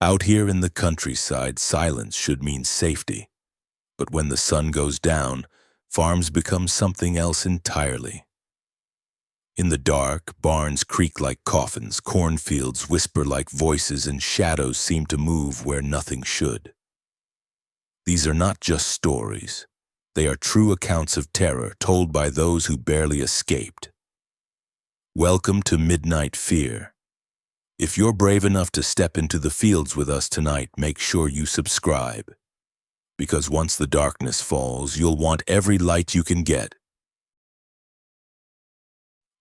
Out here in the countryside, silence should mean safety. But when the sun goes down, farms become something else entirely. In the dark, barns creak like coffins, cornfields whisper like voices, and shadows seem to move where nothing should. These are not just stories. They are true accounts of terror told by those who barely escaped. Welcome to Midnight Fear. If you're brave enough to step into the fields with us tonight, make sure you subscribe. Because once the darkness falls, you'll want every light you can get.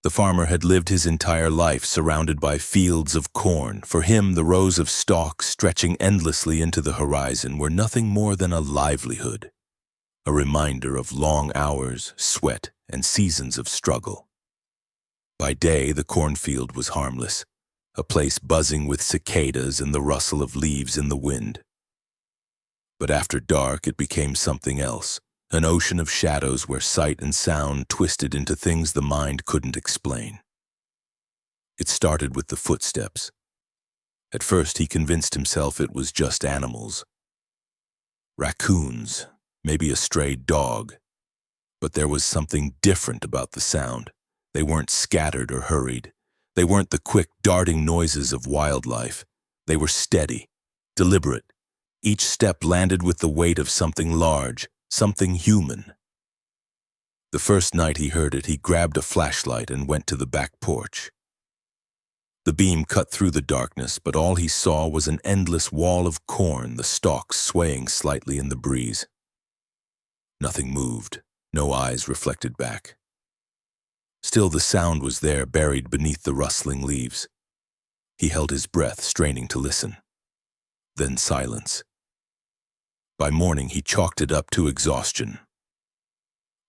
The farmer had lived his entire life surrounded by fields of corn. For him, the rows of stalks stretching endlessly into the horizon were nothing more than a livelihood, a reminder of long hours, sweat, and seasons of struggle. By day, the cornfield was harmless, a place buzzing with cicadas and the rustle of leaves in the wind. But after dark, it became something else, an ocean of shadows where sight and sound twisted into things the mind couldn't explain. It started with the footsteps. At first, he convinced himself it was just animals. Raccoons, maybe a stray dog. But there was something different about the sound. They weren't scattered or hurried. They weren't the quick, darting noises of wildlife. They were steady, deliberate. Each step landed with the weight of something large, something human. The first night he heard it, he grabbed a flashlight and went to the back porch. The beam cut through the darkness, but all he saw was an endless wall of corn, the stalks swaying slightly in the breeze. Nothing moved, no eyes reflected back. Still, the sound was there, buried beneath the rustling leaves. He held his breath, straining to listen. Then silence. By morning, he chalked it up to exhaustion.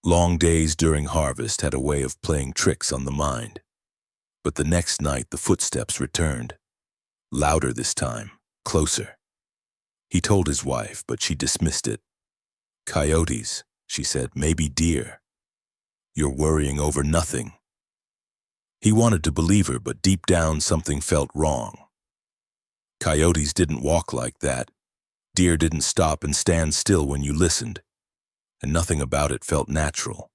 Long days during harvest had a way of playing tricks on the mind. But the next night, the footsteps returned. Louder this time, closer. He told his wife, but she dismissed it. "Coyotes," she said, "maybe deer. You're worrying over nothing." He wanted to believe her, but deep down something felt wrong. Coyotes didn't walk like that. Deer didn't stop and stand still when you listened, and nothing about it felt natural.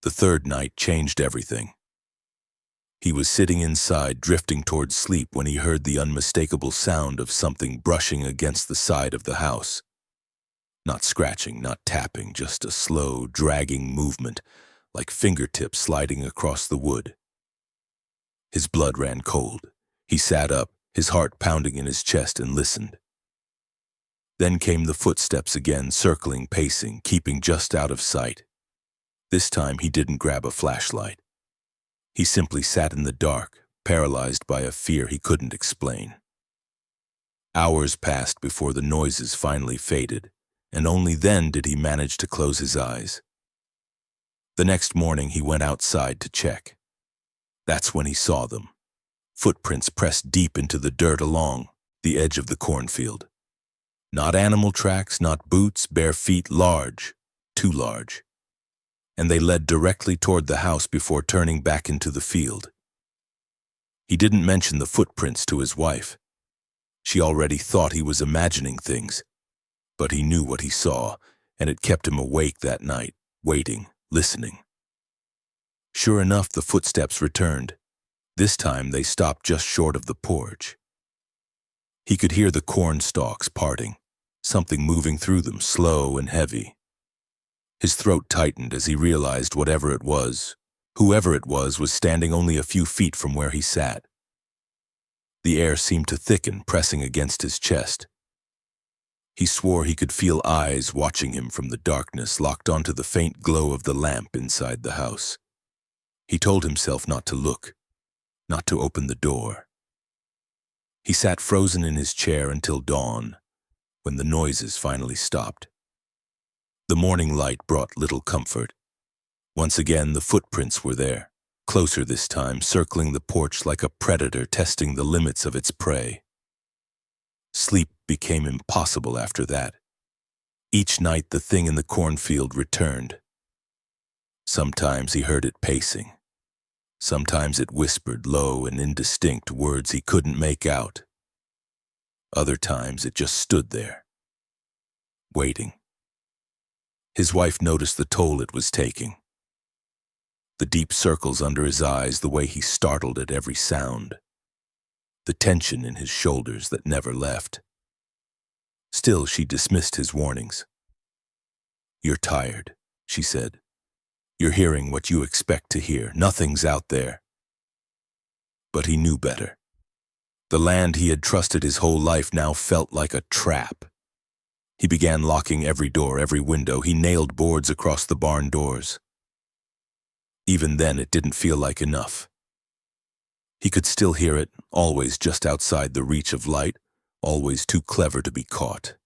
The third night changed everything. He was sitting inside, drifting towards sleep, when he heard the unmistakable sound of something brushing against the side of the house. Not scratching, not tapping, just a slow, dragging movement, like fingertips sliding across the wood. His blood ran cold. He sat up, his heart pounding in his chest, and listened. Then came the footsteps again, circling, pacing, keeping just out of sight. This time he didn't grab a flashlight. He simply sat in the dark, paralyzed by a fear he couldn't explain. Hours passed before the noises finally faded, and only then did he manage to close his eyes. The next morning he went outside to check. That's when he saw them. Footprints pressed deep into the dirt along the edge of the cornfield. Not animal tracks, not boots, bare feet, large, too large. And they led directly toward the house before turning back into the field. He didn't mention the footprints to his wife. She already thought he was imagining things. But he knew what he saw, and it kept him awake that night, waiting, listening. Sure enough, the footsteps returned. This time they stopped just short of the porch. He could hear the corn stalks parting, something moving through them, slow and heavy. His throat tightened as he realized whoever it was standing only a few feet from where he sat. The air seemed to thicken, pressing against his chest. He swore he could feel eyes watching him from the darkness, locked onto the faint glow of the lamp inside the house. He told himself not to look, not to open the door. He sat frozen in his chair until dawn, when the noises finally stopped. The morning light brought little comfort. Once again, the footprints were there, closer this time, circling the porch like a predator testing the limits of its prey. Sleep became impossible after that. Each night the thing in the cornfield returned. Sometimes he heard it pacing. Sometimes it whispered low and indistinct words he couldn't make out. Other times it just stood there, waiting. His wife noticed the toll it was taking. The deep circles under his eyes, the way he startled at every sound. The tension in his shoulders that never left. Still, she dismissed his warnings. "You're tired," she said. "You're hearing what you expect to hear. Nothing's out there." But he knew better. The land he had trusted his whole life now felt like a trap. He began locking every door, every window. He nailed boards across the barn doors. Even then, it didn't feel like enough. He could still hear it, always just outside the reach of light, always too clever to be caught.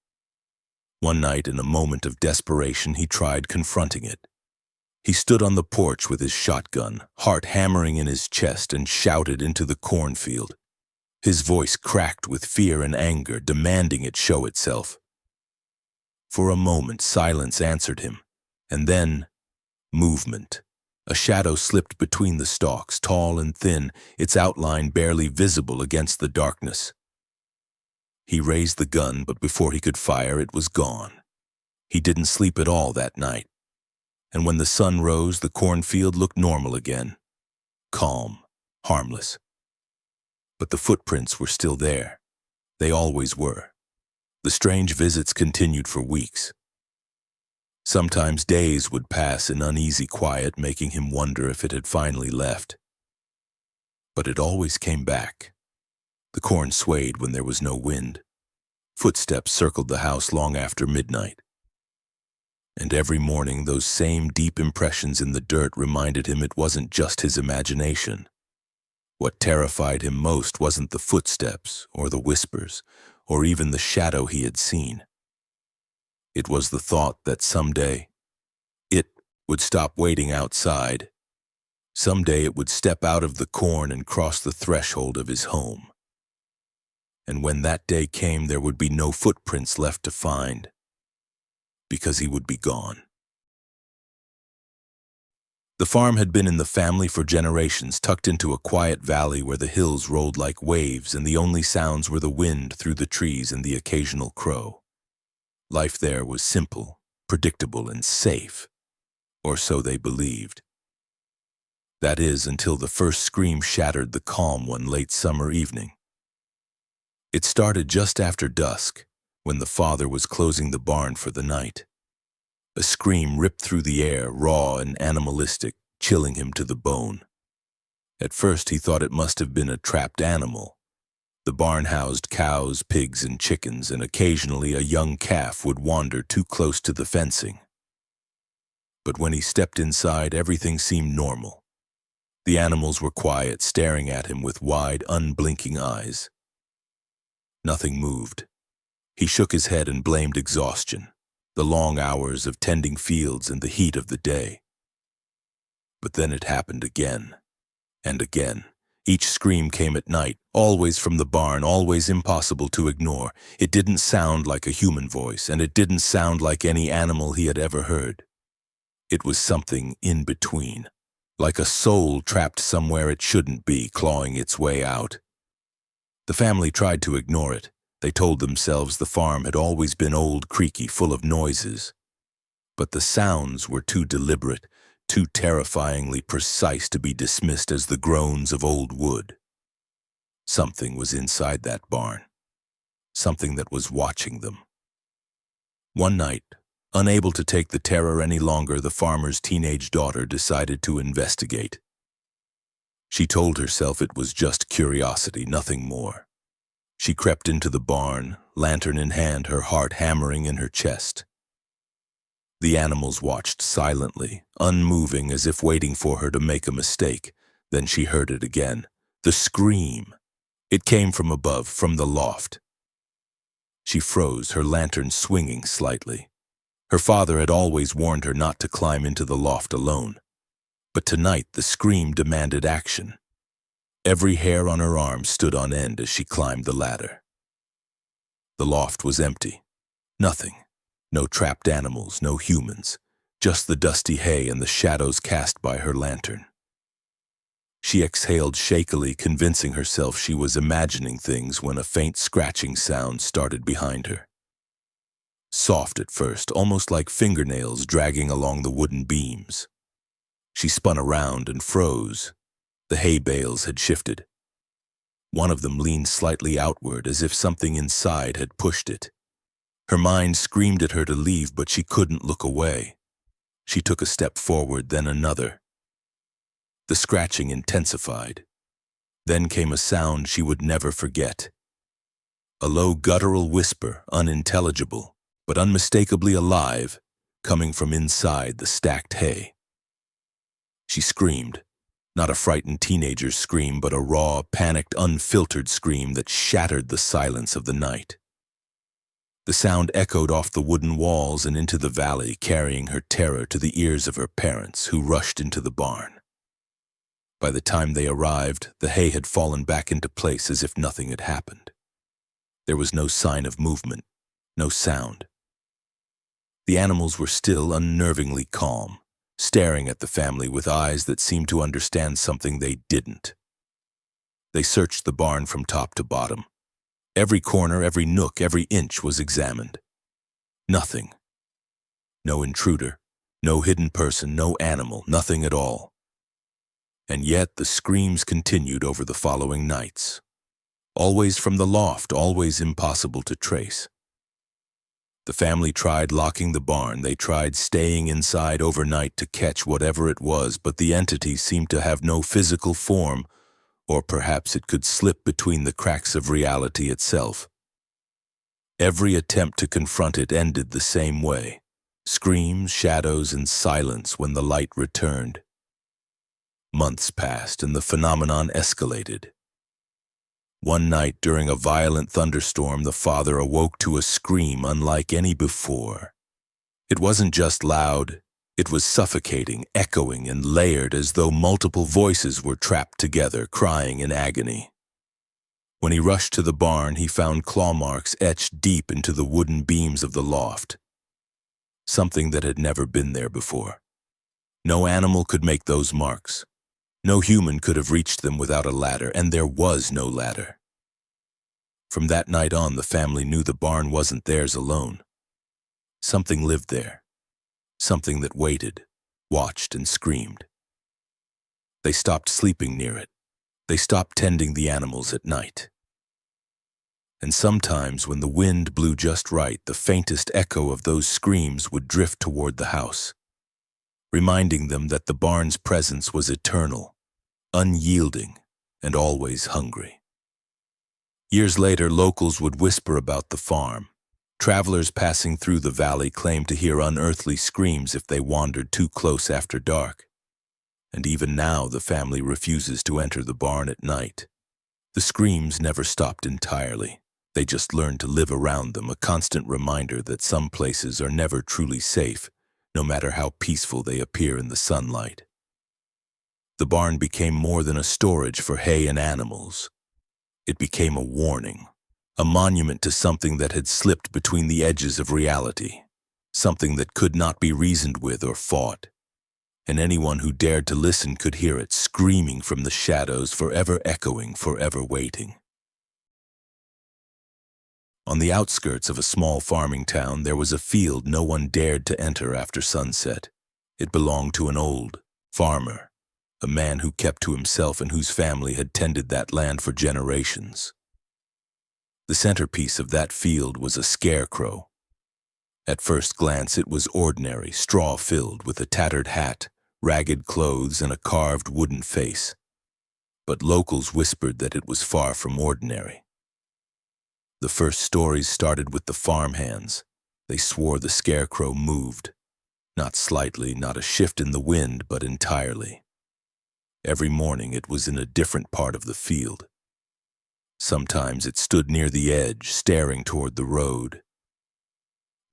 One night, in a moment of desperation, he tried confronting it. He stood on the porch with his shotgun, heart hammering in his chest, and shouted into the cornfield. His voice cracked with fear and anger, demanding it show itself. For a moment, silence answered him, and then movement. A shadow slipped between the stalks, tall and thin, its outline barely visible against the darkness. He raised the gun, but before he could fire, it was gone. He didn't sleep at all that night. And when the sun rose, the cornfield looked normal again. Calm, harmless. But the footprints were still there. They always were. The strange visits continued for weeks. Sometimes days would pass in uneasy quiet, making him wonder if it had finally left. But it always came back. The corn swayed when there was no wind. Footsteps circled the house long after midnight. And every morning, those same deep impressions in the dirt reminded him it wasn't just his imagination. What terrified him most wasn't the footsteps, or the whispers, or even the shadow he had seen. It was the thought that someday it would stop waiting outside. Someday it would step out of the corn and cross the threshold of his home. And when that day came, there would be no footprints left to find, because he would be gone. The farm had been in the family for generations, tucked into a quiet valley where the hills rolled like waves and the only sounds were the wind through the trees and the occasional crow. Life there was simple, predictable, and safe, or so they believed. That is, until the first scream shattered the calm one late summer evening. It started just after dusk, when the father was closing the barn for the night. A scream ripped through the air, raw and animalistic, chilling him to the bone. At first he thought it must have been a trapped animal. The barn housed cows, pigs, and chickens, and occasionally a young calf would wander too close to the fencing. But when he stepped inside, everything seemed normal. The animals were quiet, staring at him with wide, unblinking eyes. Nothing moved. He shook his head and blamed exhaustion, the long hours of tending fields and the heat of the day. But then it happened again, and again. Each scream came at night, always from the barn, always impossible to ignore. It didn't sound like a human voice, and it didn't sound like any animal he had ever heard. It was something in between, like a soul trapped somewhere it shouldn't be, clawing its way out. The family tried to ignore it. They told themselves the farm had always been old, creaky, full of noises. But the sounds were too deliberate, too terrifyingly precise to be dismissed as the groans of old wood. Something was inside that barn, something that was watching them. One night, unable to take the terror any longer, the farmer's teenage daughter decided to investigate. She told herself it was just curiosity, nothing more. She crept into the barn, lantern in hand, her heart hammering in her chest. The animals watched silently, unmoving as if waiting for her to make a mistake. Then she heard it again. The scream. It came from above, from the loft. She froze, her lantern swinging slightly. Her father had always warned her not to climb into the loft alone. But tonight the scream demanded action. Every hair on her arm stood on end as she climbed the ladder. The loft was empty. Nothing. No trapped animals, no humans, just the dusty hay and the shadows cast by her lantern. She exhaled shakily, convincing herself she was imagining things when a faint scratching sound started behind her. Soft at first, almost like fingernails dragging along the wooden beams. She spun around and froze. The hay bales had shifted. One of them leaned slightly outward, as if something inside had pushed it. Her mind screamed at her to leave, but she couldn't look away. She took a step forward, then another. The scratching intensified. Then came a sound she would never forget. A low guttural whisper, unintelligible, but unmistakably alive, coming from inside the stacked hay. She screamed. Not a frightened teenager's scream, but a raw, panicked, unfiltered scream that shattered the silence of the night. The sound echoed off the wooden walls and into the valley, carrying her terror to the ears of her parents, who rushed into the barn. By the time they arrived, the hay had fallen back into place as if nothing had happened. There was no sign of movement, no sound. The animals were still unnervingly calm, staring at the family with eyes that seemed to understand something they didn't. They searched the barn from top to bottom. Every corner, every nook, every inch was examined. Nothing. No intruder, no hidden person, no animal, nothing at all. And yet the screams continued over the following nights. Always from the loft, always impossible to trace. The family tried locking the barn. They tried staying inside overnight to catch whatever it was, but the entity seemed to have no physical form, or perhaps it could slip between the cracks of reality itself. Every attempt to confront it ended the same way: screams, shadows, and silence when the light returned. Months passed and the phenomenon escalated. One night during a violent thunderstorm, the father awoke to a scream unlike any before. It wasn't just loud, it was suffocating, echoing, and layered as though multiple voices were trapped together, crying in agony. When he rushed to the barn, he found claw marks etched deep into the wooden beams of the loft. Something that had never been there before. No animal could make those marks. No human could have reached them without a ladder, and there was no ladder. From that night on, the family knew the barn wasn't theirs alone. Something lived there. Something that waited, watched, and screamed. They stopped sleeping near it. They stopped tending the animals at night. And sometimes, when the wind blew just right, the faintest echo of those screams would drift toward the house, reminding them that the barn's presence was eternal, unyielding, and always hungry. Years later, locals would whisper about the farm. Travelers passing through the valley claimed to hear unearthly screams if they wandered too close after dark. And even now, the family refuses to enter the barn at night. The screams never stopped entirely. They just learned to live around them, a constant reminder that some places are never truly safe, no matter how peaceful they appear in the sunlight. The barn became more than a storage for hay and animals. It became a warning, a monument to something that had slipped between the edges of reality, something that could not be reasoned with or fought. And anyone who dared to listen could hear it screaming from the shadows, forever echoing, forever waiting. On the outskirts of a small farming town, there was a field no one dared to enter after sunset. It belonged to an old farmer, a man who kept to himself and whose family had tended that land for generations. The centerpiece of that field was a scarecrow. At first glance, it was ordinary, straw-filled, with a tattered hat, ragged clothes, and a carved wooden face. But locals whispered that it was far from ordinary. The first stories started with the farmhands. They swore the scarecrow moved. Not slightly, not a shift in the wind, but entirely. Every morning it was in a different part of the field. Sometimes it stood near the edge, staring toward the road.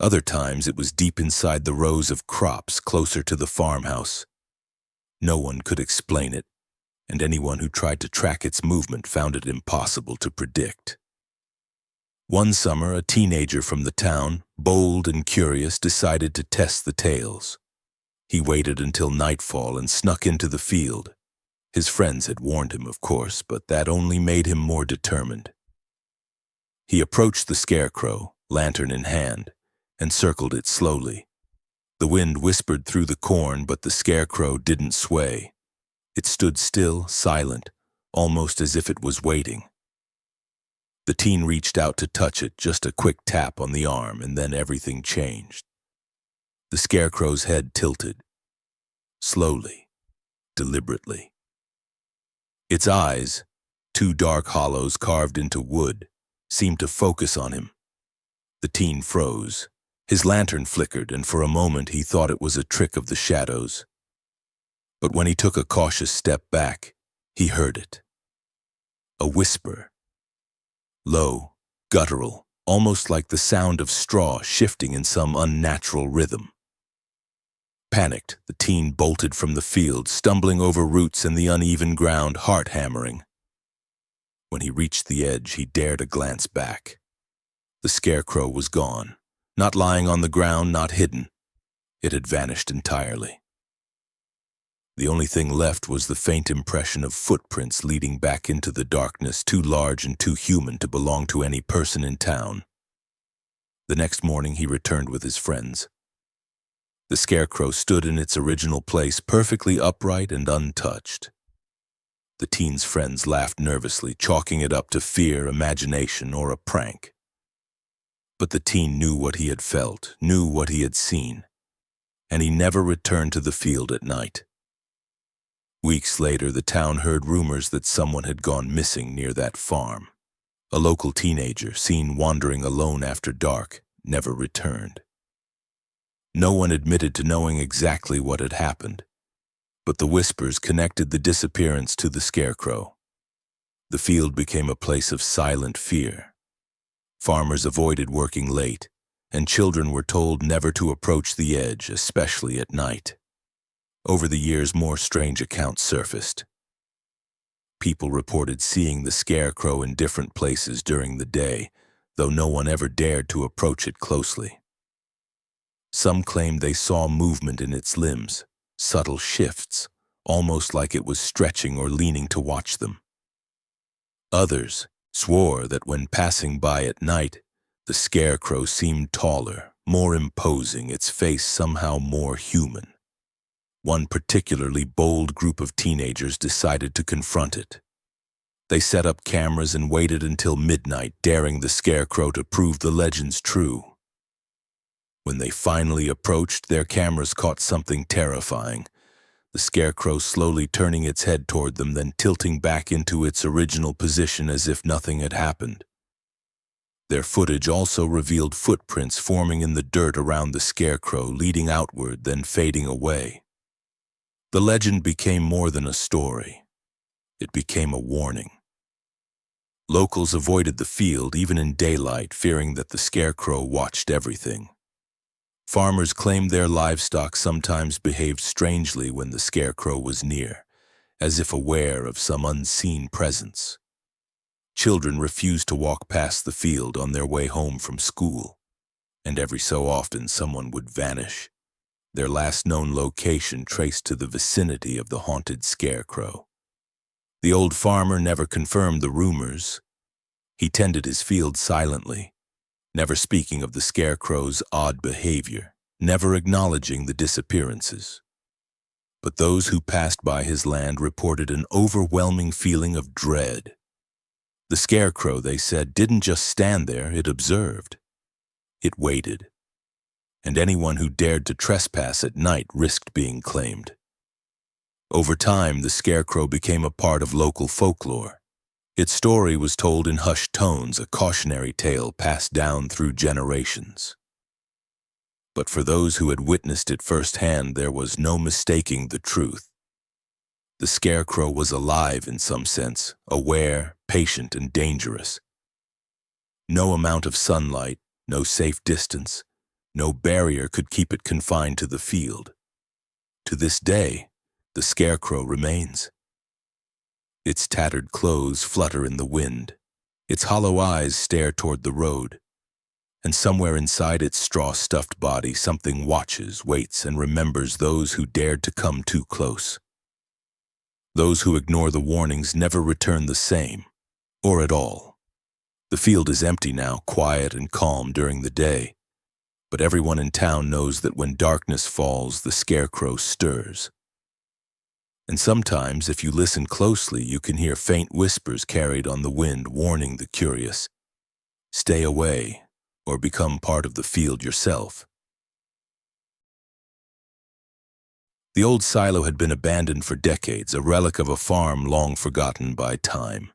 Other times it was deep inside the rows of crops closer to the farmhouse. No one could explain it, and anyone who tried to track its movement found it impossible to predict. One summer, a teenager from the town, bold and curious, decided to test the tales. He waited until nightfall and snuck into the field. His friends had warned him, of course, but that only made him more determined. He approached the scarecrow, lantern in hand, and circled it slowly. The wind whispered through the corn, but the scarecrow didn't sway. It stood still, silent, almost as if it was waiting. The teen reached out to touch it, just a quick tap on the arm, and then everything changed. The scarecrow's head tilted, slowly, deliberately. Its eyes, two dark hollows carved into wood, seemed to focus on him. The teen froze. His lantern flickered, and for a moment he thought it was a trick of the shadows. But when he took a cautious step back, he heard it. A whisper. Low, guttural, almost like the sound of straw shifting in some unnatural rhythm. Panicked, the teen bolted from the field, stumbling over roots and the uneven ground, heart hammering. When he reached the edge, he dared a glance back. The scarecrow was gone, not lying on the ground, not hidden. It had vanished entirely. The only thing left was the faint impression of footprints leading back into the darkness, too large and too human to belong to any person in town. The next morning he returned with his friends. The scarecrow stood in its original place, perfectly upright and untouched. The teen's friends laughed nervously, chalking it up to fear, imagination, or a prank. But the teen knew what he had felt, knew what he had seen, and he never returned to the field at night. Weeks later, the town heard rumors that someone had gone missing near that farm. A local teenager, seen wandering alone after dark, never returned. No one admitted to knowing exactly what had happened, but the whispers connected the disappearance to the scarecrow. The field became a place of silent fear. Farmers avoided working late, and children were told never to approach the edge, especially at night. Over the years, more strange accounts surfaced. People reported seeing the scarecrow in different places during the day, though no one ever dared to approach it closely. Some claimed they saw movement in its limbs, subtle shifts, almost like it was stretching or leaning to watch them. Others swore that when passing by at night, the scarecrow seemed taller, more imposing, its face somehow more human. One particularly bold group of teenagers decided to confront it. They set up cameras and waited until midnight, daring the scarecrow to prove the legends true. When they finally approached, their cameras caught something terrifying. The scarecrow slowly turning its head toward them, then tilting back into its original position as if nothing had happened. Their footage also revealed footprints forming in the dirt around the scarecrow, leading outward, then fading away. The legend became more than a story. It became a warning. Locals avoided the field even in daylight, fearing that the scarecrow watched everything. Farmers claimed their livestock sometimes behaved strangely when the scarecrow was near, as if aware of some unseen presence. Children refused to walk past the field on their way home from school, and every so often someone would vanish, their last known location traced to the vicinity of the haunted scarecrow. The old farmer never confirmed the rumors. He tended his field silently, never speaking of the scarecrow's odd behavior, never acknowledging the disappearances. But those who passed by his land reported an overwhelming feeling of dread. The scarecrow, they said, didn't just stand there, it observed. It waited. And anyone who dared to trespass at night risked being claimed. Over time, the scarecrow became a part of local folklore. Its story was told in hushed tones, a cautionary tale passed down through generations. But for those who had witnessed it firsthand, there was no mistaking the truth. The scarecrow was alive in some sense, aware, patient, and dangerous. No amount of sunlight, no safe distance, no barrier could keep it confined to the field. To this day, the scarecrow remains. Its tattered clothes flutter in the wind. Its hollow eyes stare toward the road. And somewhere inside its straw-stuffed body, something watches, waits, and remembers those who dared to come too close. Those who ignore the warnings never return the same, or at all. The field is empty now, quiet and calm during the day, but everyone in town knows that when darkness falls, the scarecrow stirs. And sometimes, if you listen closely, you can hear faint whispers carried on the wind warning the curious. Stay away, or become part of the field yourself. The old silo had been abandoned for decades, a relic of a farm long forgotten by time.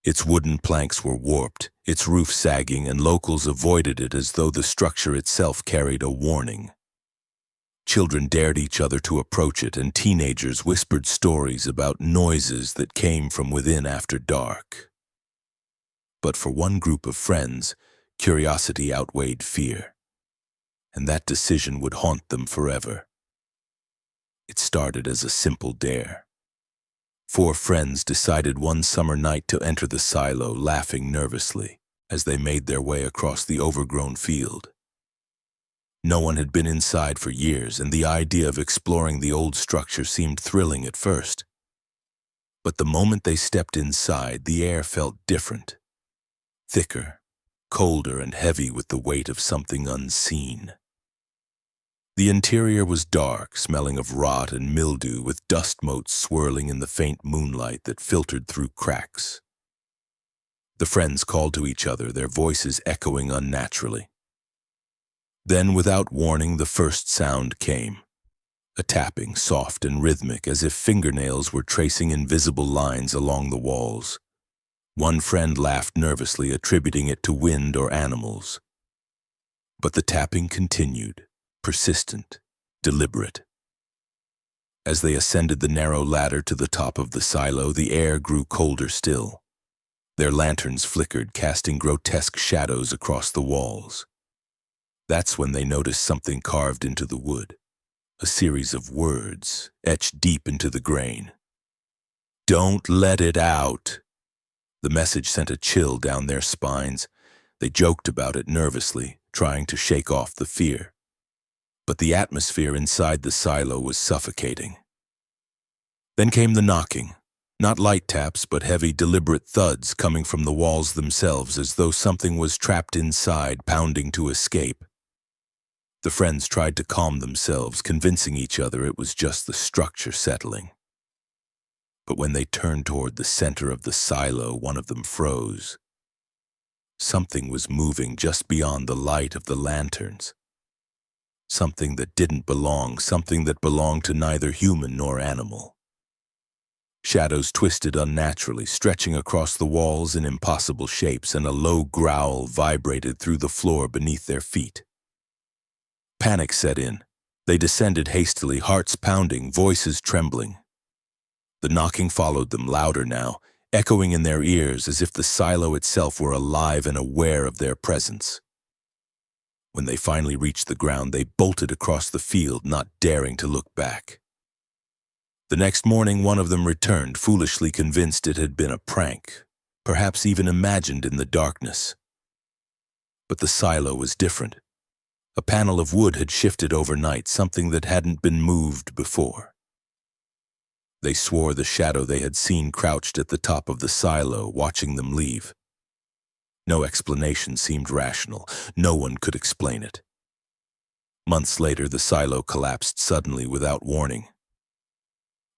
Its wooden planks were warped, its roof sagging, and locals avoided it as though the structure itself carried a warning. Children dared each other to approach it, and teenagers whispered stories about noises that came from within after dark. But for one group of friends, curiosity outweighed fear, and that decision would haunt them forever. It started as a simple dare. 4 friends decided one summer night to enter the silo, laughing nervously as they made their way across the overgrown field. No one had been inside for years, and the idea of exploring the old structure seemed thrilling at first. But the moment they stepped inside, the air felt different. Thicker, colder, and heavy with the weight of something unseen. The interior was dark, smelling of rot and mildew, with dust motes swirling in the faint moonlight that filtered through cracks. The friends called to each other, their voices echoing unnaturally. Then, without warning, the first sound came. A tapping, soft and rhythmic, as if fingernails were tracing invisible lines along the walls. One friend laughed nervously, attributing it to wind or animals. But the tapping continued. Persistent, deliberate. As they ascended the narrow ladder to the top of the silo, the air grew colder still. Their lanterns flickered, casting grotesque shadows across the walls. That's when they noticed something carved into the wood, a series of words etched deep into the grain. "Don't let it out." The message sent a chill down their spines. They joked about it nervously, trying to shake off the fear. But the atmosphere inside the silo was suffocating. Then came the knocking, not light taps, but heavy, deliberate thuds coming from the walls themselves, as though something was trapped inside, pounding to escape. The friends tried to calm themselves, convincing each other it was just the structure settling. But when they turned toward the center of the silo, one of them froze. Something was moving just beyond the light of the lanterns. Something that didn't belong, something that belonged to neither human nor animal. Shadows twisted unnaturally, stretching across the walls in impossible shapes, and a low growl vibrated through the floor beneath their feet. Panic set in. They descended hastily, hearts pounding, voices trembling. The knocking followed them, louder now, echoing in their ears as if the silo itself were alive and aware of their presence. When they finally reached the ground, they bolted across the field, not daring to look back. The next morning, one of them returned, foolishly convinced it had been a prank, perhaps even imagined in the darkness. But the silo was different. A panel of wood had shifted overnight, something that hadn't been moved before. They swore the shadow they had seen crouched at the top of the silo, watching them leave. No explanation seemed rational. No one could explain it. Months later, the silo collapsed suddenly without warning.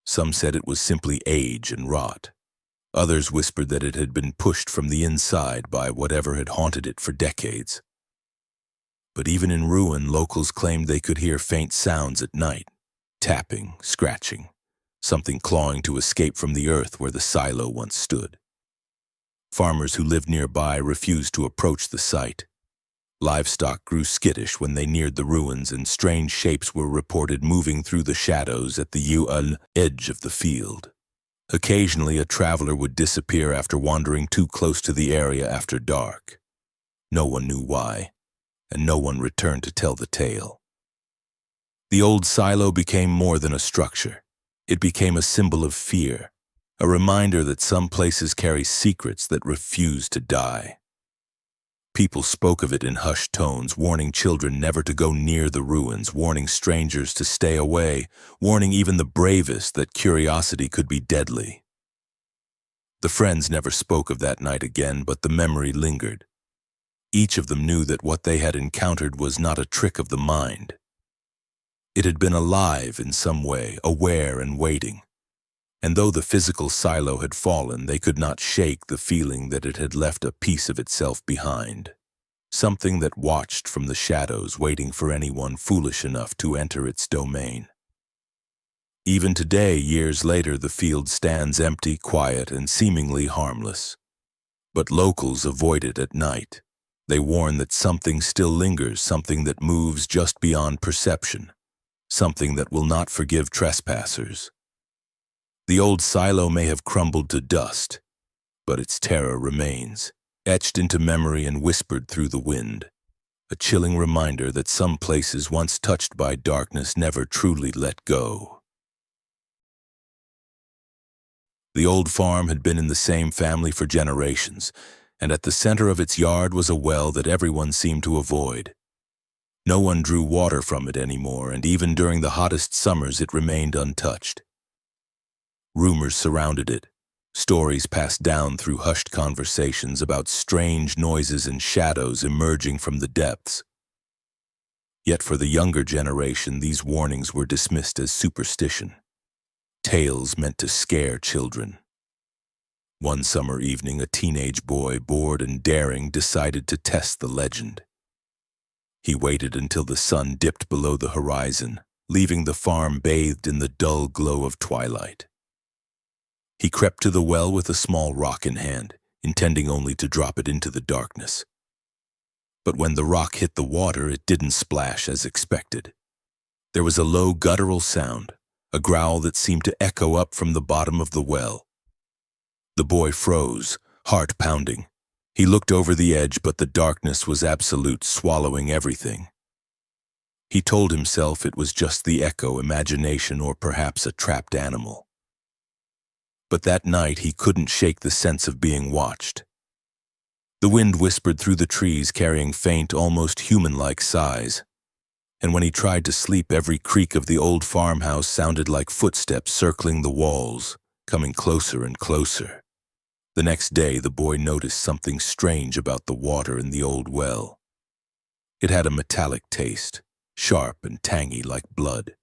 Some said it was simply age and rot. Others whispered that it had been pushed from the inside by whatever had haunted it for decades. But even in ruin, locals claimed they could hear faint sounds at night, tapping, scratching, something clawing to escape from the earth where the silo once stood. Farmers who lived nearby refused to approach the site. Livestock grew skittish when they neared the ruins, and strange shapes were reported moving through the shadows at the edge of the field. Occasionally, a traveler would disappear after wandering too close to the area after dark. No one knew why, and no one returned to tell the tale. The old silo became more than a structure. It became a symbol of fear, a reminder that some places carry secrets that refuse to die. People spoke of it in hushed tones, warning children never to go near the ruins, warning strangers to stay away, warning even the bravest that curiosity could be deadly. The friends never spoke of that night again, but the memory lingered. Each of them knew that what they had encountered was not a trick of the mind. It had been alive in some way, aware and waiting. And though the physical silo had fallen, they could not shake the feeling that it had left a piece of itself behind. Something that watched from the shadows, waiting for anyone foolish enough to enter its domain. Even today, years later, the field stands empty, quiet, and seemingly harmless. But locals avoid it at night. They warn that something still lingers, something that moves just beyond perception, something that will not forgive trespassers. The old silo may have crumbled to dust, but its terror remains, etched into memory and whispered through the wind, a chilling reminder that some places once touched by darkness never truly let go. The old farm had been in the same family for generations, and at the center of its yard was a well that everyone seemed to avoid. No one drew water from it anymore, and even during the hottest summers it remained untouched. Rumors surrounded it, stories passed down through hushed conversations about strange noises and shadows emerging from the depths. Yet for the younger generation, these warnings were dismissed as superstition, tales meant to scare children. One summer evening, a teenage boy, bored and daring, decided to test the legend. He waited until the sun dipped below the horizon, leaving the farm bathed in the dull glow of twilight. He crept to the well with a small rock in hand, intending only to drop it into the darkness. But when the rock hit the water, it didn't splash as expected. There was a low guttural sound, a growl that seemed to echo up from the bottom of the well. The boy froze, heart pounding. He looked over the edge, but the darkness was absolute, swallowing everything. He told himself it was just the echo, imagination, or perhaps a trapped animal. But that night he couldn't shake the sense of being watched. The wind whispered through the trees, carrying faint, almost human-like sighs. And when he tried to sleep, every creak of the old farmhouse sounded like footsteps circling the walls, coming closer and closer. The next day, the boy noticed something strange about the water in the old well. It had a metallic taste, sharp and tangy like blood.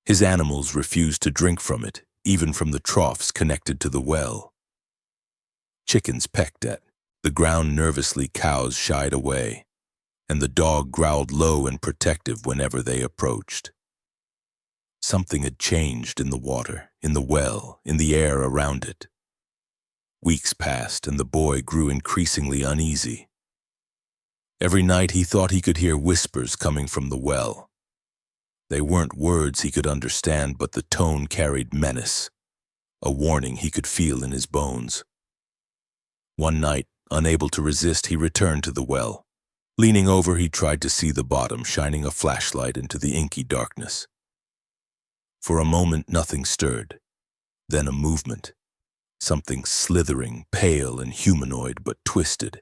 His animals refused to drink from it, even from the troughs connected to the well. Chickens pecked at the ground nervously, cows shied away, and the dog growled low and protective whenever they approached. Something had changed in the water, in the well, in the air around it. Weeks passed, and the boy grew increasingly uneasy. Every night he thought he could hear whispers coming from the well. They weren't words he could understand, but the tone carried menace, a warning he could feel in his bones. One night, unable to resist, he returned to the well. Leaning over, he tried to see the bottom, shining a flashlight into the inky darkness. For a moment, nothing stirred. Then a movement. Something slithering, pale and humanoid, but twisted.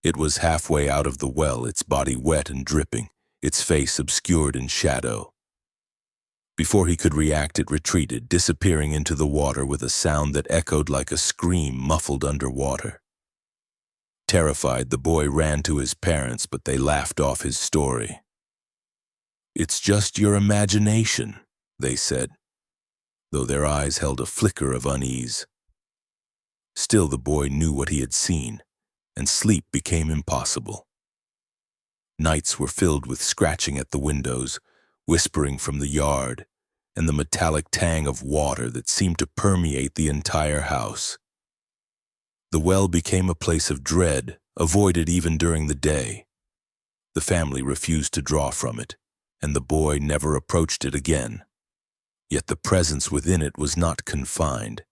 It was halfway out of the well, its body wet and dripping, its face obscured in shadow. Before he could react, it retreated, disappearing into the water with a sound that echoed like a scream muffled underwater. Terrified, the boy ran to his parents, but they laughed off his story. "It's just your imagination," they said, though their eyes held a flicker of unease. Still, the boy knew what he had seen, and sleep became impossible. Nights were filled with scratching at the windows, whispering from the yard, and the metallic tang of water that seemed to permeate the entire house. The well became a place of dread, avoided even during the day. The family refused to draw from it, and the boy never approached it again. Yet the presence within it was not confined.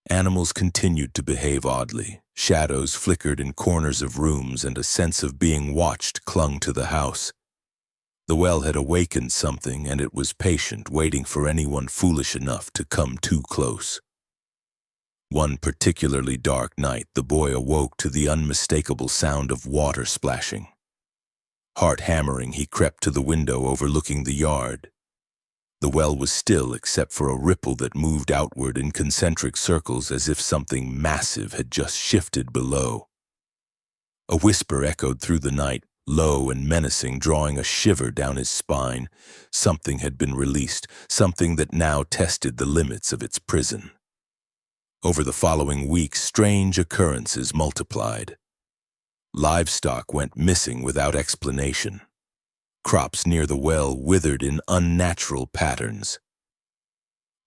Animals continued to behave oddly, shadows flickered in corners of rooms, and a sense of being watched clung to the house. The well had awakened something, and it was patient, waiting for anyone foolish enough to come too close. One particularly dark night, the boy awoke to the unmistakable sound of water splashing. Heart hammering, he crept to the window overlooking the yard. The well was still except for a ripple that moved outward in concentric circles as if something massive had just shifted below. A whisper echoed through the night, low and menacing, drawing a shiver down his spine. Something had been released, something that now tested the limits of its prison. Over the following weeks, strange occurrences multiplied. Livestock went missing without explanation. Crops near the well withered in unnatural patterns.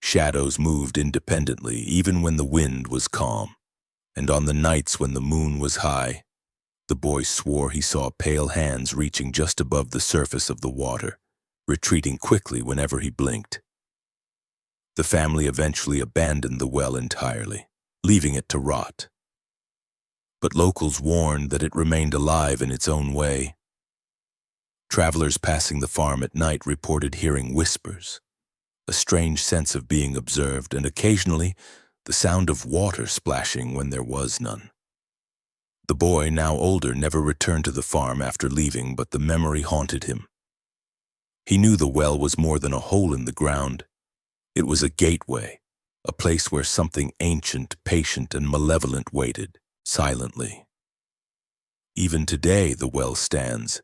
Shadows moved independently even when the wind was calm, and on the nights when the moon was high, the boy swore he saw pale hands reaching just above the surface of the water, retreating quickly whenever he blinked. The family eventually abandoned the well entirely, leaving it to rot. But locals warned that it remained alive in its own way. Travelers passing the farm at night reported hearing whispers, a strange sense of being observed, and occasionally the sound of water splashing when there was none. The boy, now older, never returned to the farm after leaving, but the memory haunted him. He knew the well was more than a hole in the ground. It was a gateway, a place where something ancient, patient, and malevolent waited, silently. Even today the well stands,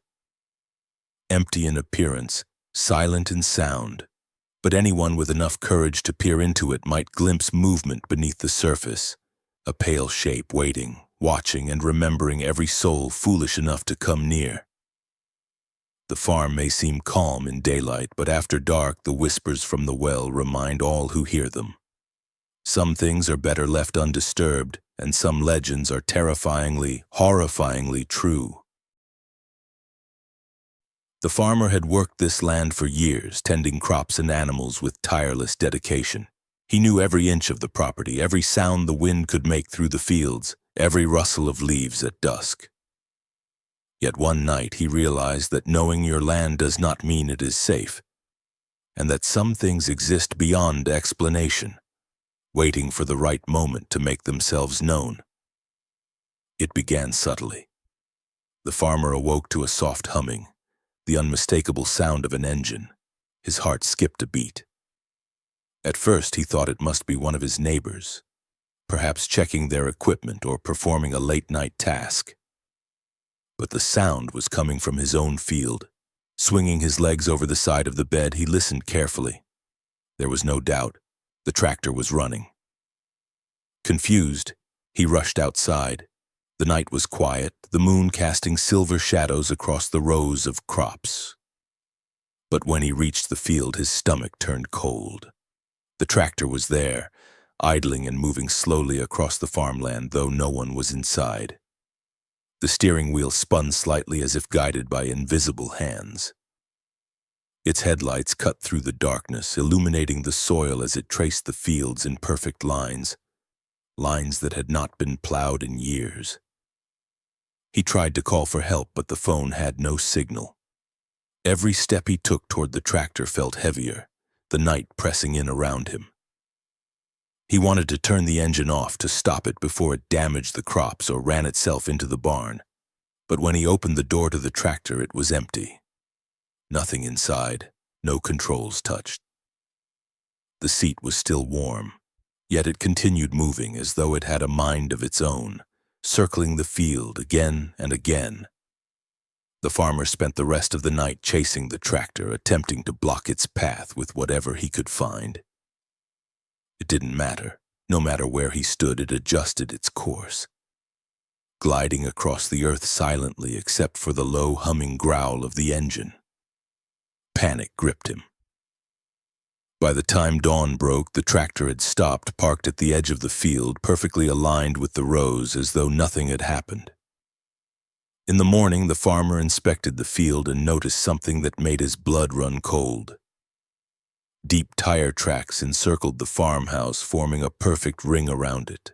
empty in appearance, silent in sound, but anyone with enough courage to peer into it might glimpse movement beneath the surface, a pale shape waiting, watching, and remembering every soul foolish enough to come near. The farm may seem calm in daylight, but after dark the whispers from the well remind all who hear them. Some things are better left undisturbed, and some legends are terrifyingly, horrifyingly true. The farmer had worked this land for years, tending crops and animals with tireless dedication. He knew every inch of the property, every sound the wind could make through the fields, every rustle of leaves at dusk. Yet one night he realized that knowing your land does not mean it is safe, and that some things exist beyond explanation, waiting for the right moment to make themselves known. It began subtly. The farmer awoke to a soft humming, the unmistakable sound of an engine. His heart skipped a beat. At first he thought it must be one of his neighbors, perhaps checking their equipment or performing a late-night task. But the sound was coming from his own field. Swinging his legs over the side of the bed, he listened carefully. There was no doubt. The tractor was running. Confused, he rushed outside. The night was quiet, the moon casting silver shadows across the rows of crops. But when he reached the field, his stomach turned cold. The tractor was there, idling and moving slowly across the farmland, though no one was inside. The steering wheel spun slightly as if guided by invisible hands. Its headlights cut through the darkness, illuminating the soil as it traced the fields in perfect lines, lines that had not been plowed in years. He tried to call for help, but the phone had no signal. Every step he took toward the tractor felt heavier, the night pressing in around him. He wanted to turn the engine off to stop it before it damaged the crops or ran itself into the barn. But when he opened the door to the tractor, it was empty. Nothing inside, no controls touched. The seat was still warm, yet it continued moving as though it had a mind of its own, circling the field again and again. The farmer spent the rest of the night chasing the tractor, attempting to block its path with whatever he could find. It didn't matter. No matter where he stood, it adjusted its course, gliding across the earth silently except for the low humming growl of the engine. Panic gripped him. By the time dawn broke, the tractor had stopped, parked at the edge of the field, perfectly aligned with the rows, as though nothing had happened. In the morning, the farmer inspected the field and noticed something that made his blood run cold. Deep tire tracks encircled the farmhouse, forming a perfect ring around it.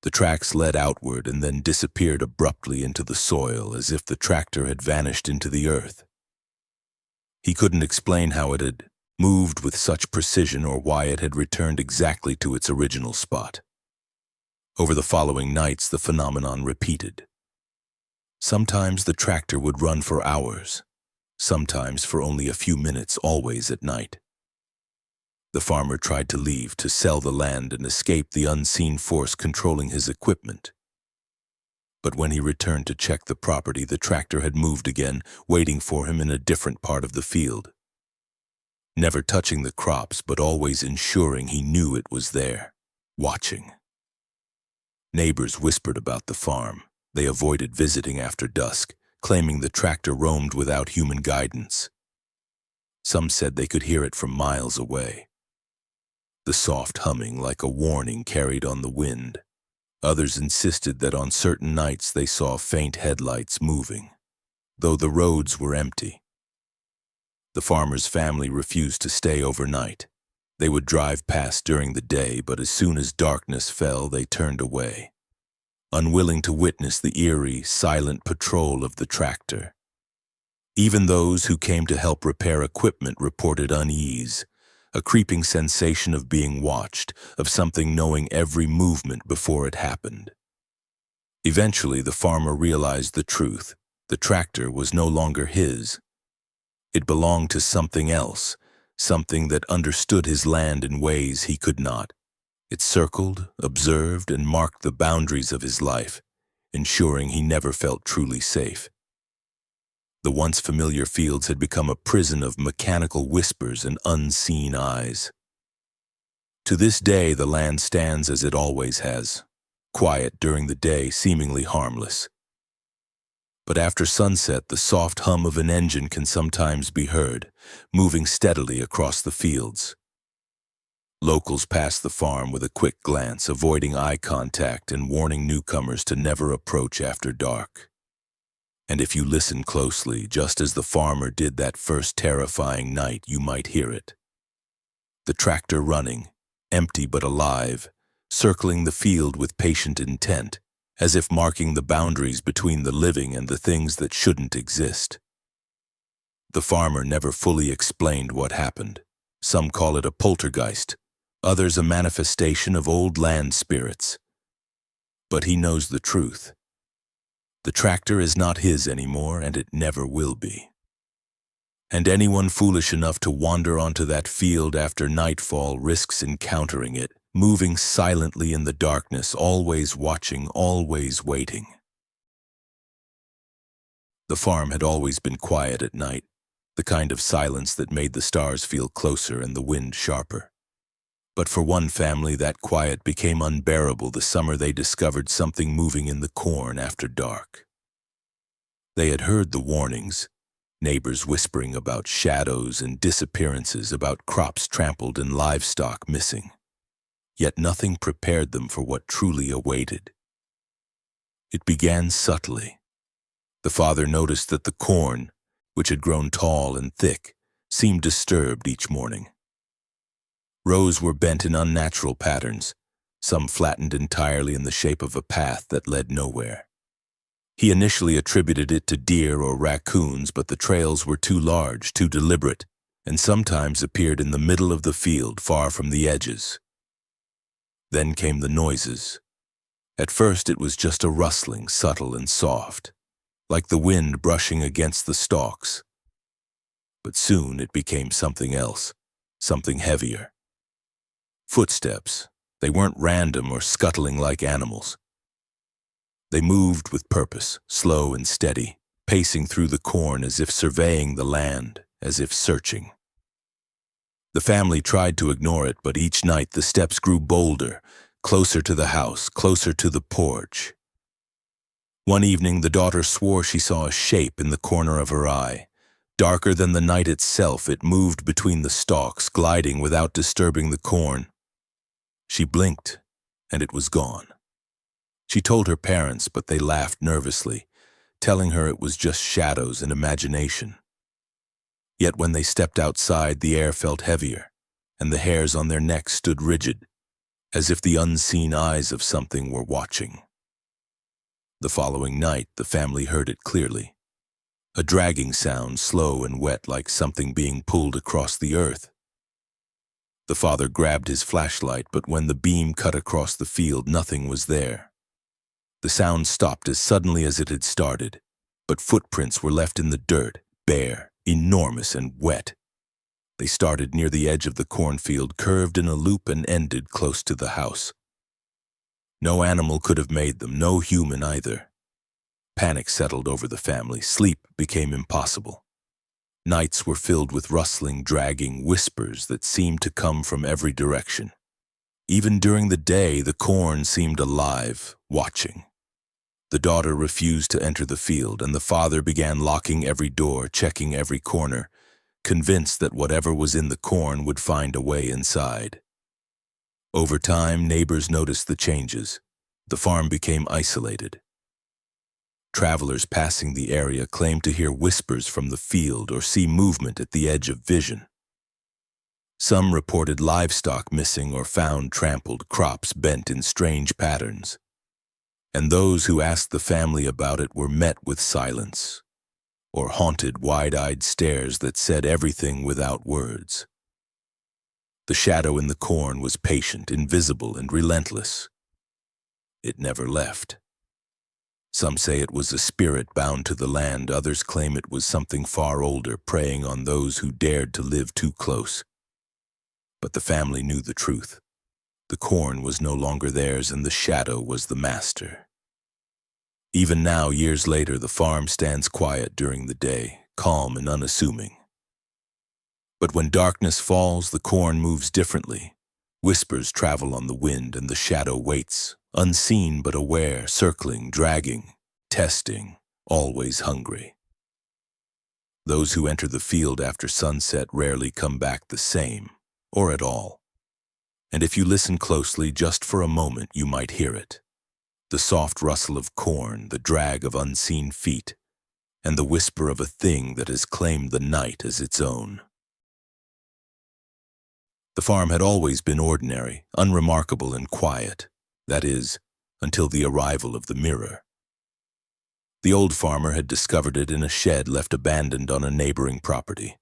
The tracks led outward and then disappeared abruptly into the soil, as if the tractor had vanished into the earth. He couldn't explain how it had moved with such precision or why it had returned exactly to its original spot. Over the following nights, the phenomenon repeated. Sometimes the tractor would run for hours, sometimes for only a few minutes, always at night. The farmer tried to leave, to sell the land and escape the unseen force controlling his equipment. But when he returned to check the property, the tractor had moved again, waiting for him in a different part of the field. Never touching the crops, but always ensuring he knew it was there, watching. Neighbors whispered about the farm. They avoided visiting after dusk, claiming the tractor roamed without human guidance. Some said they could hear it from miles away, the soft humming like a warning carried on the wind. Others insisted that on certain nights they saw faint headlights moving, though the roads were empty. The farmer's family refused to stay overnight. They would drive past during the day, but as soon as darkness fell, they turned away, unwilling to witness the eerie, silent patrol of the tractor. Even those who came to help repair equipment reported unease, a creeping sensation of being watched, of something knowing every movement before it happened. Eventually, the farmer realized the truth. The tractor was no longer his. It belonged to something else, something that understood his land in ways he could not. It circled, observed, and marked the boundaries of his life, ensuring he never felt truly safe. The once familiar fields had become a prison of mechanical whispers and unseen eyes. To this day, the land stands as it always has, quiet during the day, seemingly harmless. But after sunset, the soft hum of an engine can sometimes be heard, moving steadily across the fields. Locals pass the farm with a quick glance, avoiding eye contact and warning newcomers to never approach after dark. And if you listen closely, just as the farmer did that first terrifying night, you might hear it. The tractor running, empty but alive, circling the field with patient intent, as if marking the boundaries between the living and the things that shouldn't exist. The farmer never fully explained what happened. Some call it a poltergeist, others a manifestation of old land spirits. But he knows the truth. The tractor is not his anymore, and it never will be. And anyone foolish enough to wander onto that field after nightfall risks encountering it, moving silently in the darkness, always watching, always waiting. The farm had always been quiet at night, the kind of silence that made the stars feel closer and the wind sharper. But for one family, that quiet became unbearable the summer they discovered something moving in the corn after dark. They had heard the warnings, neighbors whispering about shadows and disappearances, about crops trampled and livestock missing. Yet nothing prepared them for what truly awaited. It began subtly. The father noticed that the corn, which had grown tall and thick, seemed disturbed each morning. Rows were bent in unnatural patterns, some flattened entirely in the shape of a path that led nowhere. He initially attributed it to deer or raccoons, but the trails were too large, too deliberate, and sometimes appeared in the middle of the field, far from the edges. Then came the noises. At first it was just a rustling, subtle and soft, like the wind brushing against the stalks. But soon it became something else, something heavier. Footsteps. They weren't random or scuttling like animals. They moved with purpose, slow and steady, pacing through the corn as if surveying the land, as if searching. The family tried to ignore it, but each night the steps grew bolder, closer to the house, closer to the porch. One evening, the daughter swore she saw a shape in the corner of her eye. Darker than the night itself, it moved between the stalks, gliding without disturbing the corn. She blinked, and it was gone. She told her parents, but they laughed nervously, telling her it was just shadows and imagination. Yet when they stepped outside, the air felt heavier, and the hairs on their necks stood rigid, as if the unseen eyes of something were watching. The following night, the family heard it clearly. A dragging sound, slow and wet, like something being pulled across the earth. The father grabbed his flashlight, but when the beam cut across the field, nothing was there. The sound stopped as suddenly as it had started, but footprints were left in the dirt, bare, enormous, and wet. They started near the edge of the cornfield, curved in a loop, and ended close to the house. No animal could have made them, no human either. Panic settled over the family. Sleep became impossible. Nights were filled with rustling, dragging whispers that seemed to come from every direction. Even during the day, the corn seemed alive, watching. The daughter refused to enter the field, and the father began locking every door, checking every corner, convinced that whatever was in the corn would find a way inside. Over time, neighbors noticed the changes. The farm became isolated. Travelers passing the area claimed to hear whispers from the field or see movement at the edge of vision. Some reported livestock missing or found trampled, crops bent in strange patterns. And those who asked the family about it were met with silence, or haunted, wide-eyed stares that said everything without words. The shadow in the corn was patient, invisible, and relentless. It never left. Some say it was a spirit bound to the land, others claim it was something far older, preying on those who dared to live too close. But the family knew the truth. The corn was no longer theirs, and the shadow was the master. Even now, years later, the farm stands quiet during the day, calm and unassuming. But when darkness falls, the corn moves differently. Whispers travel on the wind, and the shadow waits, unseen but aware, circling, dragging, testing, always hungry. Those who enter the field after sunset rarely come back the same, or at all. And if you listen closely, just for a moment, you might hear it. The soft rustle of corn, the drag of unseen feet, and the whisper of a thing that has claimed the night as its own. The farm had always been ordinary, unremarkable, and quiet. That is, until the arrival of the mirror. The old farmer had discovered it in a shed left abandoned on a neighboring property.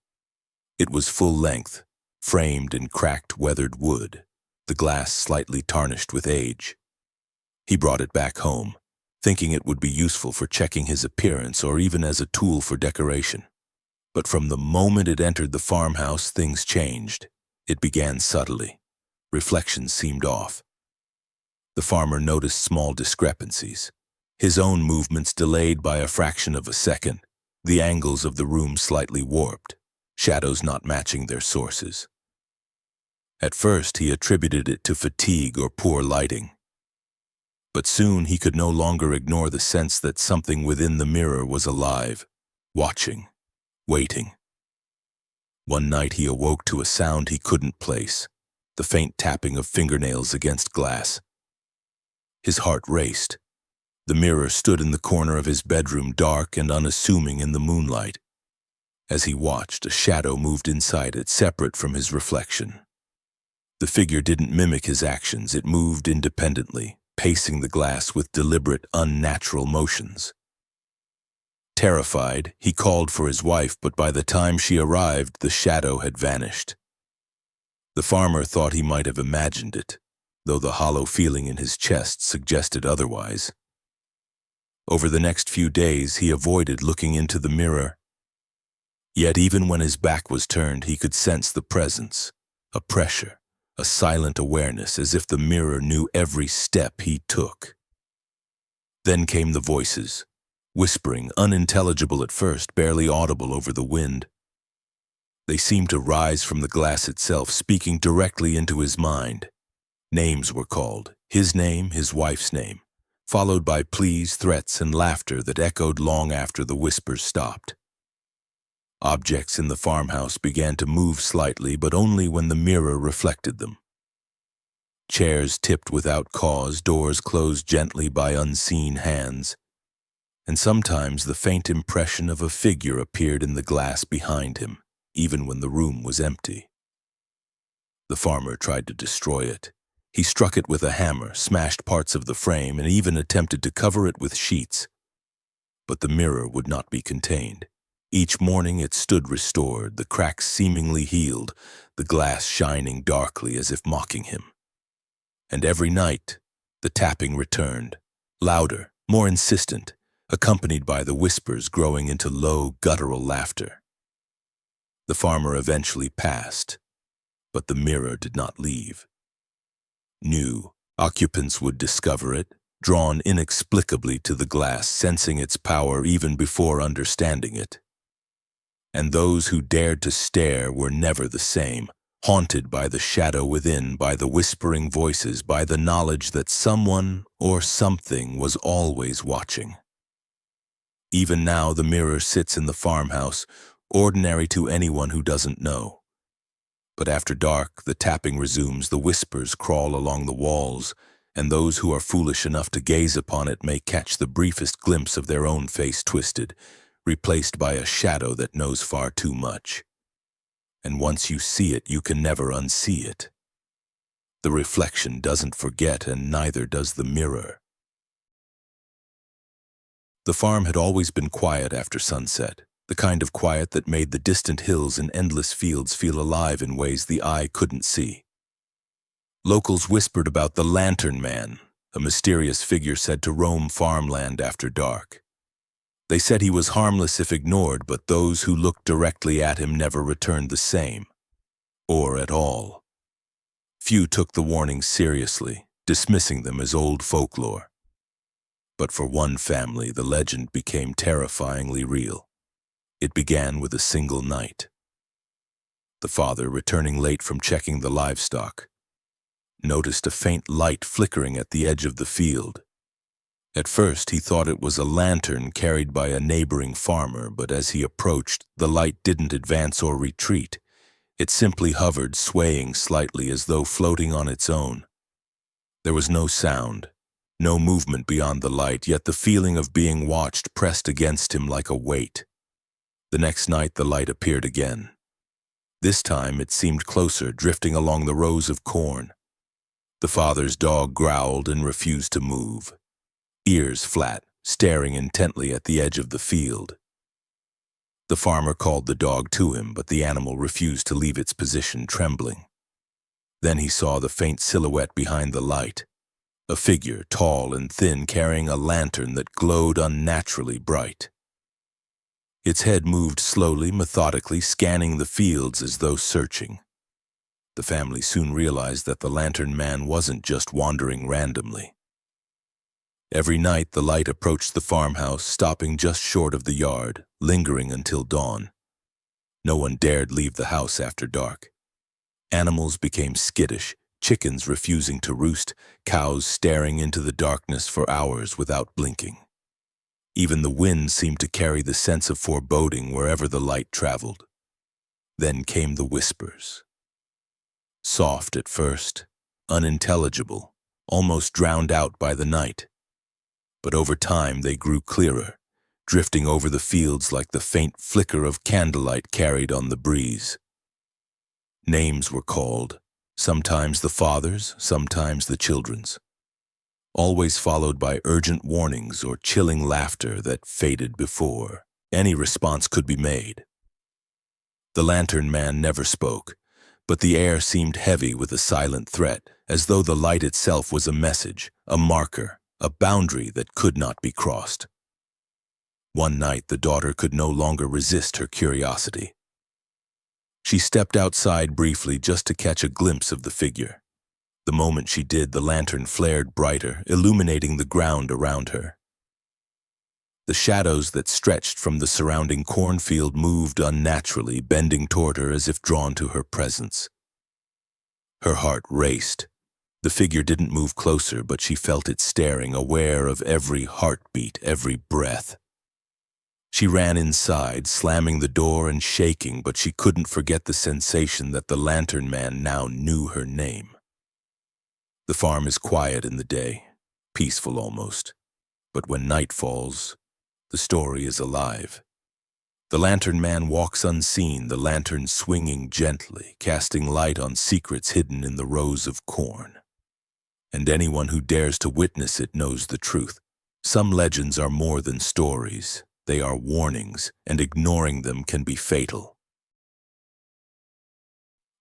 It was full length, framed in cracked, weathered wood, the glass slightly tarnished with age. He brought it back home, thinking it would be useful for checking his appearance or even as a tool for decoration. But from the moment it entered the farmhouse, things changed. It began subtly. Reflections seemed off. The farmer noticed small discrepancies. His own movements delayed by a fraction of a second, the angles of the room slightly warped, shadows not matching their sources. At first, he attributed it to fatigue or poor lighting. But soon he could no longer ignore the sense that something within the mirror was alive, watching, waiting. One night he awoke to a sound he couldn't place, the faint tapping of fingernails against glass. His heart raced. The mirror stood in the corner of his bedroom, dark and unassuming in the moonlight. As he watched, a shadow moved inside it, separate from his reflection. The figure didn't mimic his actions, it moved independently, pacing the glass with deliberate, unnatural motions. Terrified, he called for his wife, but by the time she arrived, the shadow had vanished. The farmer thought he might have imagined it, though the hollow feeling in his chest suggested otherwise. Over the next few days, he avoided looking into the mirror. Yet even when his back was turned, he could sense the presence, a pressure, a silent awareness, as if the mirror knew every step he took. Then came the voices, whispering, unintelligible at first, barely audible over the wind. They seemed to rise from the glass itself, speaking directly into his mind. Names were called, his name, his wife's name, followed by pleas, threats, and laughter that echoed long after the whispers stopped. Objects in the farmhouse began to move slightly, but only when the mirror reflected them. Chairs tipped without cause, doors closed gently by unseen hands, and sometimes the faint impression of a figure appeared in the glass behind him, even when the room was empty. The farmer tried to destroy it. He struck it with a hammer, smashed parts of the frame, and even attempted to cover it with sheets. But the mirror would not be contained. Each morning it stood restored, the cracks seemingly healed, the glass shining darkly as if mocking him. And every night, the tapping returned, louder, more insistent, accompanied by the whispers growing into low, guttural laughter. The farmer eventually passed, but the mirror did not leave. New occupants would discover it, drawn inexplicably to the glass, sensing its power even before understanding it. And those who dared to stare were never the same, haunted by the shadow within, by the whispering voices, by the knowledge that someone or something was always watching. Even now the mirror sits in the farmhouse, ordinary to anyone who doesn't know. But after dark, the tapping resumes, the whispers crawl along the walls, and those who are foolish enough to gaze upon it may catch the briefest glimpse of their own face twisted, replaced by a shadow that knows far too much. And once you see it, you can never unsee it. The reflection doesn't forget, and neither does the mirror. The farm had always been quiet after sunset, the kind of quiet that made the distant hills and endless fields feel alive in ways the eye couldn't see. Locals whispered about the Lantern Man, a mysterious figure said to roam farmland after dark. They said he was harmless if ignored, but those who looked directly at him never returned the same, or at all. Few took the warnings seriously, dismissing them as old folklore. But for one family, the legend became terrifyingly real. It began with a single night. The father, returning late from checking the livestock, noticed a faint light flickering at the edge of the field. At first, he thought it was a lantern carried by a neighboring farmer, but as he approached, the light didn't advance or retreat. It simply hovered, swaying slightly as though floating on its own. There was no sound, no movement beyond the light, yet the feeling of being watched pressed against him like a weight. The next night, the light appeared again. This time, it seemed closer, drifting along the rows of corn. The father's dog growled and refused to move, ears flat, staring intently at the edge of the field. The farmer called the dog to him, but the animal refused to leave its position, trembling. Then he saw the faint silhouette behind the light, a figure, tall and thin, carrying a lantern that glowed unnaturally bright. Its head moved slowly, methodically, scanning the fields as though searching. The family soon realized that the Lantern Man wasn't just wandering randomly. Every night the light approached the farmhouse, stopping just short of the yard, lingering until dawn. No one dared leave the house after dark. Animals became skittish, chickens refusing to roost, cows staring into the darkness for hours without blinking. Even the wind seemed to carry the sense of foreboding wherever the light traveled. Then came the whispers. Soft at first, unintelligible, almost drowned out by the night. But over time they grew clearer, drifting over the fields like the faint flicker of candlelight carried on the breeze. Names were called, sometimes the father's, sometimes the children's, always followed by urgent warnings or chilling laughter that faded before any response could be made. The Lantern Man never spoke, but the air seemed heavy with a silent threat, as though the light itself was a message, a marker, a boundary that could not be crossed. One night, the daughter could no longer resist her curiosity. She stepped outside briefly just to catch a glimpse of the figure. The moment she did, the lantern flared brighter, illuminating the ground around her. The shadows that stretched from the surrounding cornfield moved unnaturally, bending toward her as if drawn to her presence. Her heart raced. The figure didn't move closer, but she felt it staring, aware of every heartbeat, every breath. She ran inside, slamming the door and shaking, but she couldn't forget the sensation that the Lantern Man now knew her name. The farm is quiet in the day, peaceful almost, but when night falls, the story is alive. The Lantern Man walks unseen, the lantern swinging gently, casting light on secrets hidden in the rows of corn. And anyone who dares to witness it knows the truth. Some legends are more than stories. They are warnings, and ignoring them can be fatal.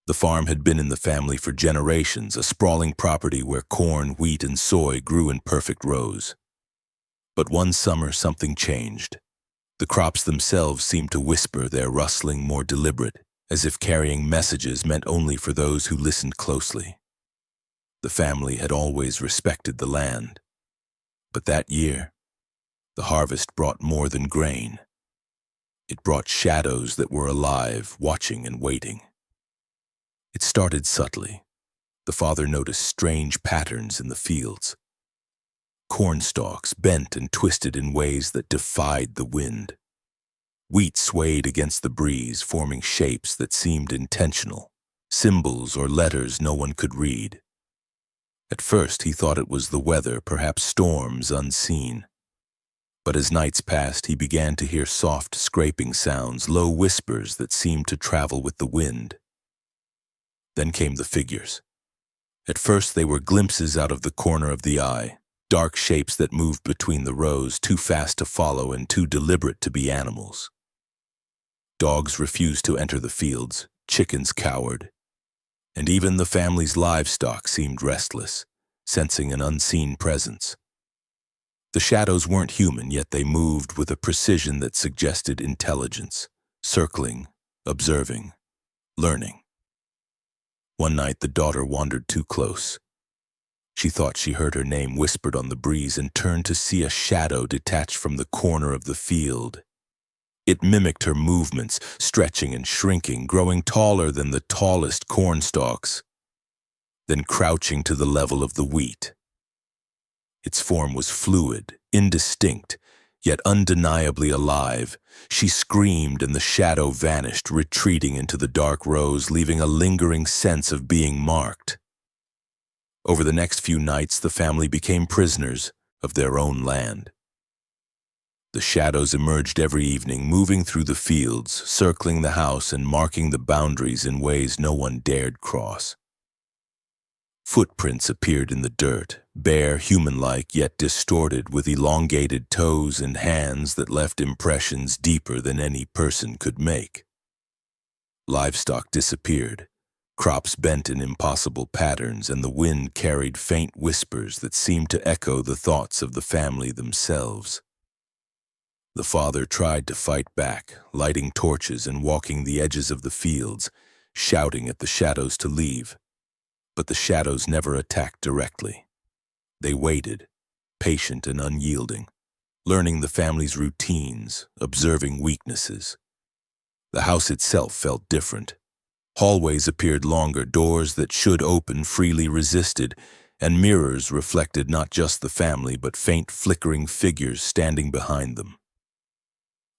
The farm had been in the family for generations, a sprawling property where corn, wheat, and soy grew in perfect rows. But one summer something changed. The crops themselves seemed to whisper, their rustling more deliberate, as if carrying messages meant only for those who listened closely. The family had always respected the land. But that year, the harvest brought more than grain. It brought shadows that were alive, watching and waiting. It started subtly. The father noticed strange patterns in the fields. Corn stalks bent and twisted in ways that defied the wind. Wheat swayed against the breeze, forming shapes that seemed intentional, symbols or letters no one could read. At first he thought it was the weather, perhaps storms unseen. But as nights passed, he began to hear soft scraping sounds, low whispers that seemed to travel with the wind. Then came the figures. At first they were glimpses out of the corner of the eye, dark shapes that moved between the rows, too fast to follow and too deliberate to be animals. Dogs refused to enter the fields, chickens cowered, and even the family's livestock seemed restless, sensing an unseen presence. The shadows weren't human, yet they moved with a precision that suggested intelligence, circling, observing, learning. One night the daughter wandered too close. She thought she heard her name whispered on the breeze and turned to see a shadow detached from the corner of the field. It mimicked her movements, stretching and shrinking, growing taller than the tallest corn stalks, then crouching to the level of the wheat. Its form was fluid, indistinct, yet undeniably alive. She screamed and the shadow vanished, retreating into the dark rows, leaving a lingering sense of being marked. Over the next few nights, the family became prisoners of their own land. The shadows emerged every evening, moving through the fields, circling the house and marking the boundaries in ways no one dared cross. Footprints appeared in the dirt, bare, human-like, yet distorted, with elongated toes and hands that left impressions deeper than any person could make. Livestock disappeared, crops bent in impossible patterns, and the wind carried faint whispers that seemed to echo the thoughts of the family themselves. The father tried to fight back, lighting torches and walking the edges of the fields, shouting at the shadows to leave. But the shadows never attacked directly. They waited, patient and unyielding, learning the family's routines, observing weaknesses. The house itself felt different. Hallways appeared longer, doors that should open freely resisted, and mirrors reflected not just the family but faint flickering figures standing behind them.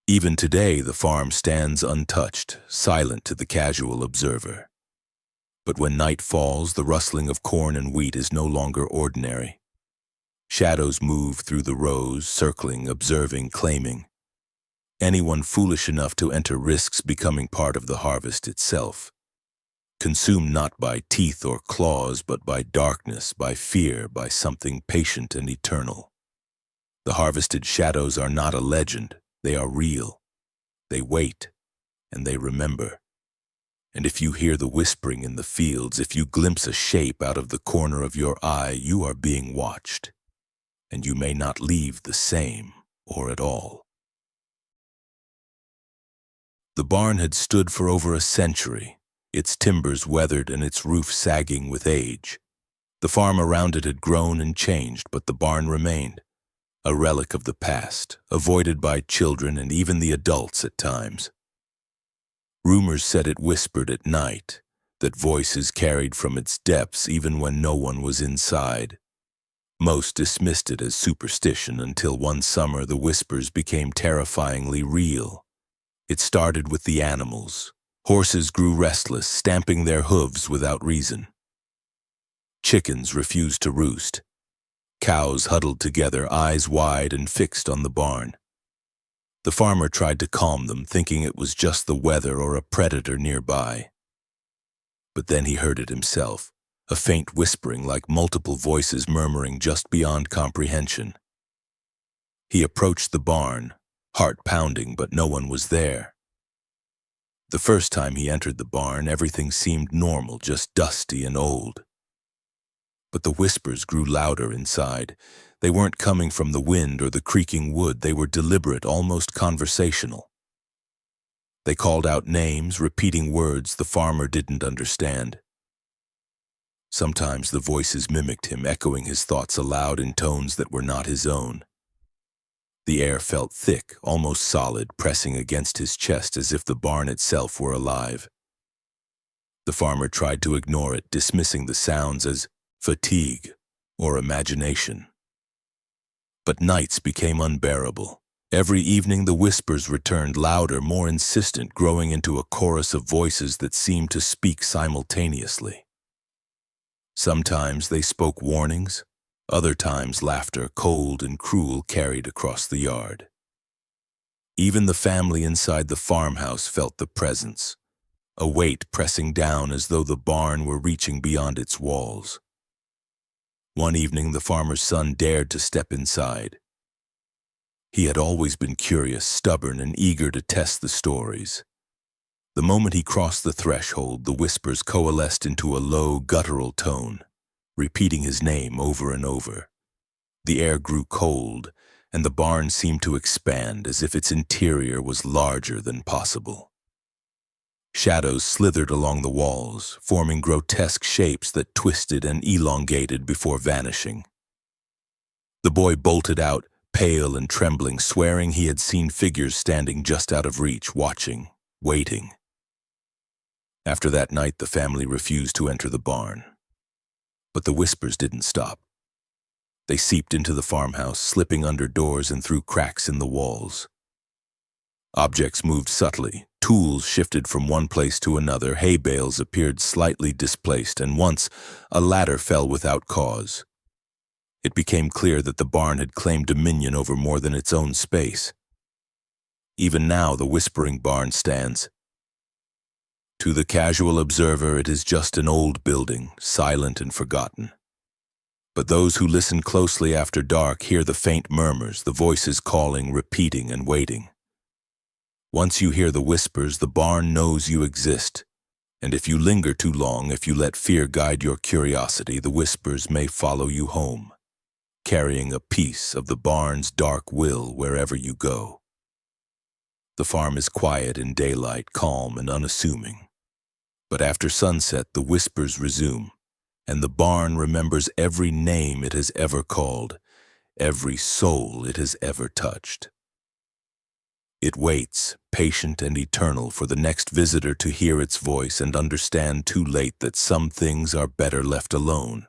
Even today, the farm stands untouched, silent to the casual observer. But when night falls, the rustling of corn and wheat is no longer ordinary. Shadows move through the rows, circling, observing, claiming. Anyone foolish enough to enter risks becoming part of the harvest itself. Consumed not by teeth or claws, but by darkness, by fear, by something patient and eternal. The harvested shadows are not a legend, they are real. They wait, and they remember. And if you hear the whispering in the fields, if you glimpse a shape out of the corner of your eye, you are being watched, and you may not leave the same, or at all. The barn had stood for over a century, its timbers weathered and its roof sagging with age. The farm around it had grown and changed, but the barn remained, a relic of the past, avoided by children and even the adults at times. Rumors said it whispered at night, that voices carried from its depths even when no one was inside. Most dismissed it as superstition until one summer the whispers became terrifyingly real. It started with the animals. Horses grew restless, stamping their hooves without reason. Chickens refused to roost. Cows huddled together, eyes wide and fixed on the barn. The farmer tried to calm them, thinking it was just the weather or a predator nearby. But then he heard it himself, a faint whispering like multiple voices murmuring just beyond comprehension. He approached the barn, heart pounding, but no one was there. The first time he entered the barn, everything seemed normal, just dusty and old. But the whispers grew louder inside. They weren't coming from the wind or the creaking wood. They were deliberate, almost conversational. They called out names, repeating words the farmer didn't understand. Sometimes the voices mimicked him, echoing his thoughts aloud in tones that were not his own. The air felt thick, almost solid, pressing against his chest as if the barn itself were alive. The farmer tried to ignore it, dismissing the sounds as fatigue or imagination. But nights became unbearable. Every evening the whispers returned, louder, more insistent, growing into a chorus of voices that seemed to speak simultaneously. Sometimes they spoke warnings, other times laughter, cold and cruel, carried across the yard. Even the family inside the farmhouse felt the presence, a weight pressing down as though the barn were reaching beyond its walls. One evening the farmer's son dared to step inside. He had always been curious, stubborn, and eager to test the stories. The moment he crossed the threshold, the whispers coalesced into a low, guttural tone, repeating his name over and over. The air grew cold, and the barn seemed to expand as if its interior was larger than possible. Shadows slithered along the walls, forming grotesque shapes that twisted and elongated before vanishing. The boy bolted out, pale and trembling, swearing he had seen figures standing just out of reach, watching, waiting. After that night, the family refused to enter the barn. But the whispers didn't stop. They seeped into the farmhouse, slipping under doors and through cracks in the walls. Objects moved subtly, tools shifted from one place to another, hay bales appeared slightly displaced, and once a ladder fell without cause. It became clear that the barn had claimed dominion over more than its own space. Even now, the whispering barn stands. To the casual observer, it is just an old building, silent and forgotten. But those who listen closely after dark hear the faint murmurs, the voices calling, repeating, and waiting. Once you hear the whispers, the barn knows you exist. And if you linger too long, if you let fear guide your curiosity, the whispers may follow you home, carrying a piece of the barn's dark will wherever you go. The farm is quiet in daylight, calm and unassuming. But after sunset, the whispers resume, and the barn remembers every name it has ever called, every soul it has ever touched. It waits, patient and eternal, for the next visitor to hear its voice and understand too late that some things are better left alone.